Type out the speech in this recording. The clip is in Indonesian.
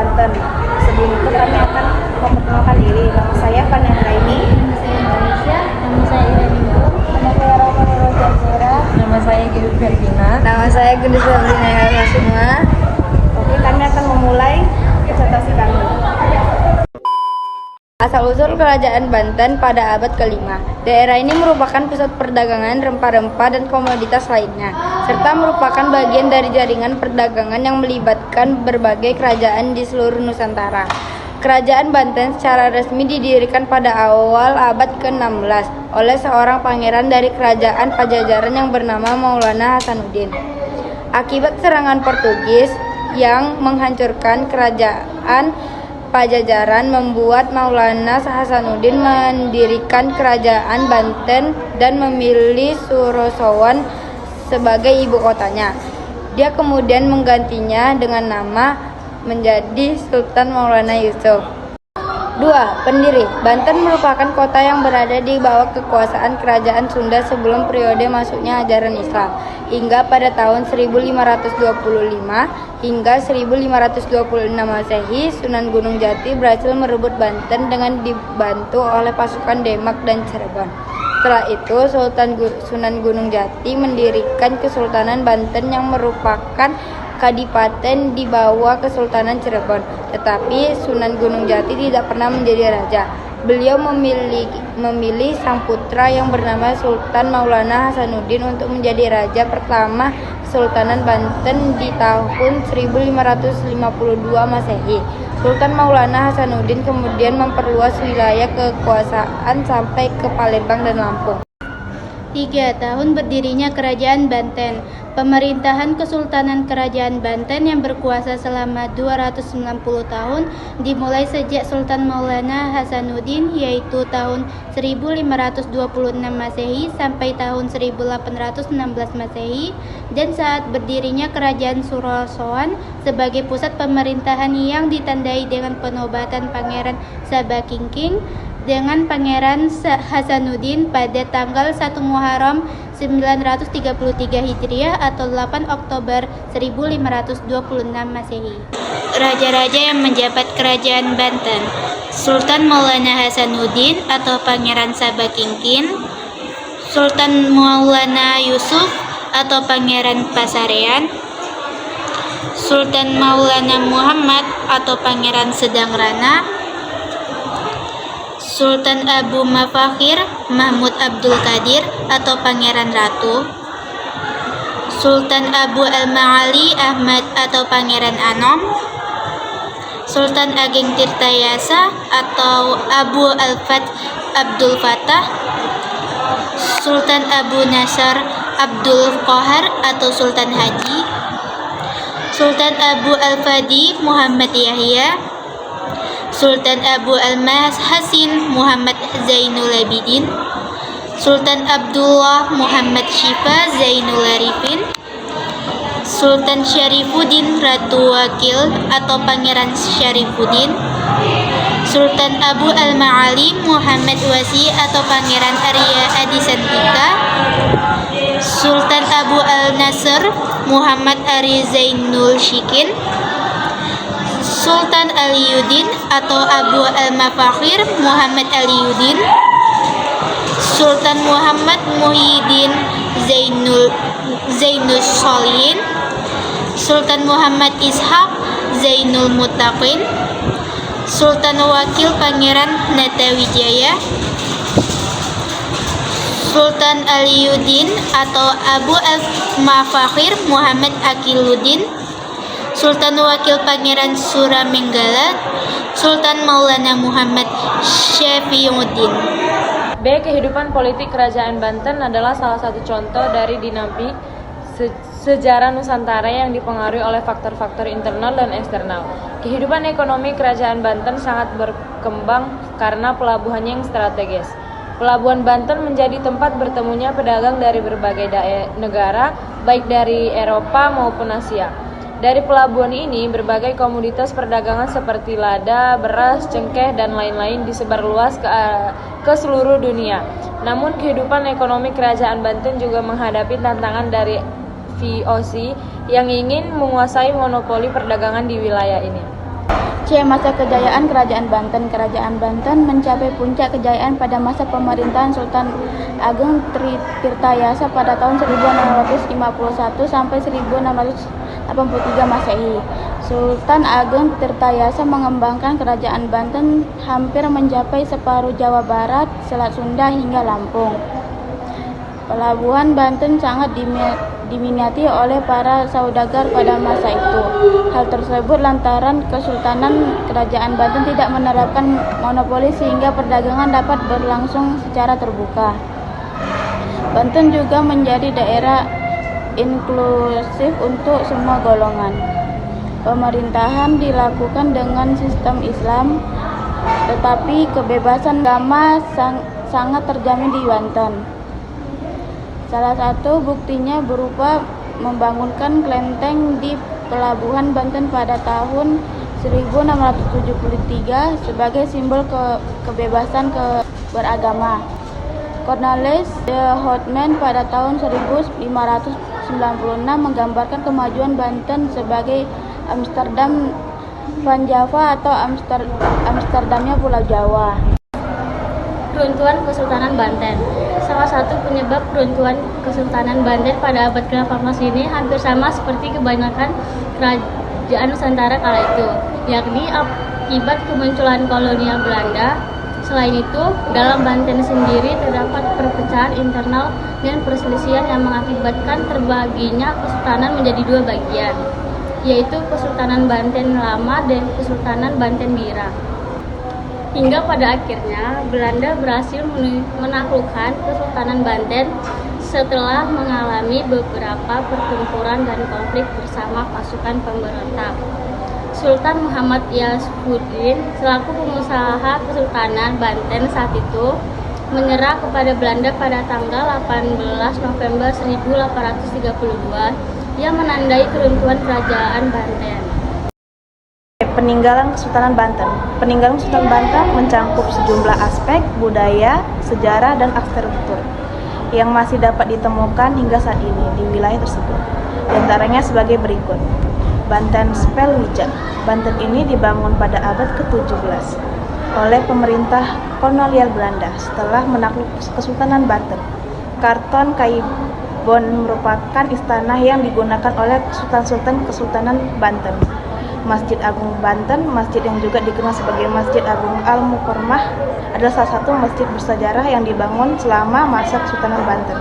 Banten. Sebelum itu kami akan memperkenalkan diri. Nama saya Fania Raini. Nama saya Indonesia. Nama saya Irene Ningrum. Nama saya Roman Rojazera. Nama saya Giri Ferdina. Nama saya Guntur Sabrina semua. Oke, kami akan memulai presentasi kami. Asal-usul Kerajaan Banten pada abad ke-5. Daerah ini merupakan pusat perdagangan rempah-rempah dan komoditas lainnya, serta merupakan bagian dari jaringan perdagangan yang melibatkan berbagai kerajaan di seluruh Nusantara. Kerajaan Banten secara resmi didirikan pada awal abad ke-16 oleh seorang pangeran dari Kerajaan Pajajaran yang bernama Maulana Hasanuddin. Akibat serangan Portugis yang menghancurkan kerajaan Pajajaran membuat Maulana Hasanuddin mendirikan Kerajaan Banten dan memilih Surosowan sebagai ibu kotanya. Dia kemudian menggantinya dengan nama menjadi Sultan Maulana Yusuf. 2. Pendiri. Banten merupakan kota yang berada di bawah kekuasaan Kerajaan Sunda sebelum periode masuknya ajaran Islam. Hingga pada tahun 1525 hingga 1526 Masehi, Sunan Gunung Jati berhasil merebut Banten dengan dibantu oleh pasukan Demak dan Cirebon. Setelah itu, Sunan Gunung Jati mendirikan Kesultanan Banten yang merupakan kadipaten di bawah Kesultanan Cirebon. Tetapi Sunan Gunung Jati tidak pernah menjadi raja. Beliau memilih sang putra yang bernama Sultan Maulana Hasanuddin untuk menjadi raja pertama Kesultanan Banten di tahun 1552 Masehi. Sultan Maulana Hasanuddin kemudian memperluas wilayah kekuasaan sampai ke Palembang dan Lampung. 3. Tahun berdirinya Kerajaan Banten. Pemerintahan Kesultanan Kerajaan Banten yang berkuasa selama 290 tahun dimulai sejak Sultan Maulana Hasanuddin, yaitu tahun 1526 Masehi sampai tahun 1816 Masehi, dan saat berdirinya Kerajaan Surosowan sebagai pusat pemerintahan yang ditandai dengan penobatan Pangeran Sabakingking dengan Pangeran Hasanuddin pada tanggal 1 Muharram 933 Hijriah atau 8 Oktober 1526 Masehi. Raja-raja yang menjabat Kerajaan Banten: Sultan Maulana Hasanuddin atau Pangeran Sabakingking, Sultan Maulana Yusuf atau Pangeran Pasarean, Sultan Maulana Muhammad atau Pangeran Sedangrana, Sultan Abu Mafakhir Mahmud Abdul Qadir atau Pangeran Ratu, Sultan Abu Al-Ma'ali Ahmad atau Pangeran Anom, Sultan Ageng Tirtayasa atau Abu Al-Fath Abdul Fattah, Sultan Abu Nasar Abdul Qahar atau Sultan Haji, Sultan Abu Al-Fadi Muhammad Yahya, Sultan Abu Al-Hasin Muhammad Zainul Abidin, Sultan Abdullah Muhammad Syifa Zainul Arifin, Sultan Syarifuddin Ratu Wakil atau Pangeran Syarifuddin, Sultan Abu Al-Ma'ali Muhammad Wasi atau Pangeran Arya Adisantika, Sultan Abu Al-Nasr Muhammad Ari Zainul Shikin, Sultan Aliyuddin atau Abu Al-Mafakhir Muhammad Aliyuddin, Sultan Muhammad Muhyiddin Zainus Solihin, Sultan Muhammad Ishaq Zainul Muttaqin, Sultan Wakil Pangeran Natawijaya, Sultan Aliyuddin atau Abu Al-Mafakhir Muhammad Aqiluddin, Sultan Wakil Pangeran Suramenggala, Sultan Maulana Muhammad Syafiuddin. B. Kehidupan politik Kerajaan Banten adalah salah satu contoh dari dinamik sejarah Nusantara yang dipengaruhi oleh faktor-faktor internal dan eksternal. Kehidupan ekonomi Kerajaan Banten sangat berkembang karena pelabuhannya yang strategis. Pelabuhan Banten menjadi tempat bertemunya pedagang dari berbagai negara, baik dari Eropa maupun Asia. Dari pelabuhan ini, berbagai komoditas perdagangan seperti lada, beras, cengkeh, dan lain-lain disebar luas ke seluruh dunia. Namun, kehidupan ekonomi Kerajaan Banten juga menghadapi tantangan dari VOC yang ingin menguasai monopoli perdagangan di wilayah ini. C. Masa kejayaan Kerajaan Banten. Kerajaan Banten mencapai puncak kejayaan pada masa pemerintahan Sultan Agung Tirtayasa pada tahun 1651 sampai 1683 Masehi. Sultan Agung Tirtayasa mengembangkan Kerajaan Banten hampir mencapai separuh Jawa Barat, Selat Sunda hingga Lampung. Pelabuhan Banten sangat diminati oleh para saudagar pada masa itu. Hal tersebut lantaran Kesultanan Kerajaan Banten tidak menerapkan monopoli sehingga perdagangan dapat berlangsung secara terbuka. Banten juga menjadi daerah inklusif untuk semua golongan. Pemerintahan dilakukan dengan sistem Islam, tetapi kebebasan agama sangat terjamin di Banten. Salah satu buktinya berupa membangunkan kelenteng di Pelabuhan Banten pada tahun 1673 sebagai simbol kebebasan beragama. Cornelis de Houtman pada tahun 1596 menggambarkan kemajuan Banten sebagai Amsterdam Van Java atau Amsterdamnya Pulau Jawa. Peruntuhan Kesultanan Banten. Salah satu penyebab peruntuhan Kesultanan Banten pada abad ke-18 ini hampir sama seperti kebanyakan kerajaan Nusantara kala itu, yakni akibat kemunculan kolonial Belanda. Selain itu, dalam Banten sendiri terdapat perpecahan internal dan perselisihan yang mengakibatkan terbaginya kesultanan menjadi dua bagian, yaitu Kesultanan Banten Lama dan Kesultanan Banten Bira. Hingga pada akhirnya Belanda berhasil menaklukkan Kesultanan Banten setelah mengalami beberapa pertempuran dan konflik bersama pasukan pemberontak. Sultan Muhammad Yasudin selaku pengusaha Kesultanan Banten saat itu menyerah kepada Belanda pada tanggal 18 November 1832 yang menandai keruntuhan Kerajaan Banten. Peninggalan Kesultanan Banten. Peninggalan Kesultanan Banten mencakup sejumlah aspek budaya, sejarah, dan arsitektur yang masih dapat ditemukan hingga saat ini di wilayah tersebut. Di antaranya sebagai berikut. Banten Spelwijak. Banten ini dibangun pada abad ke-17 oleh pemerintah kolonial Belanda setelah menakluk Kesultanan Banten. Karton Kaibon merupakan istana yang digunakan oleh sultan-sultan Kesultanan Banten. Masjid Agung Banten, masjid yang juga dikenal sebagai Masjid Agung Al-Mukarramah, adalah salah satu masjid bersejarah yang dibangun selama masa Kesultanan Banten.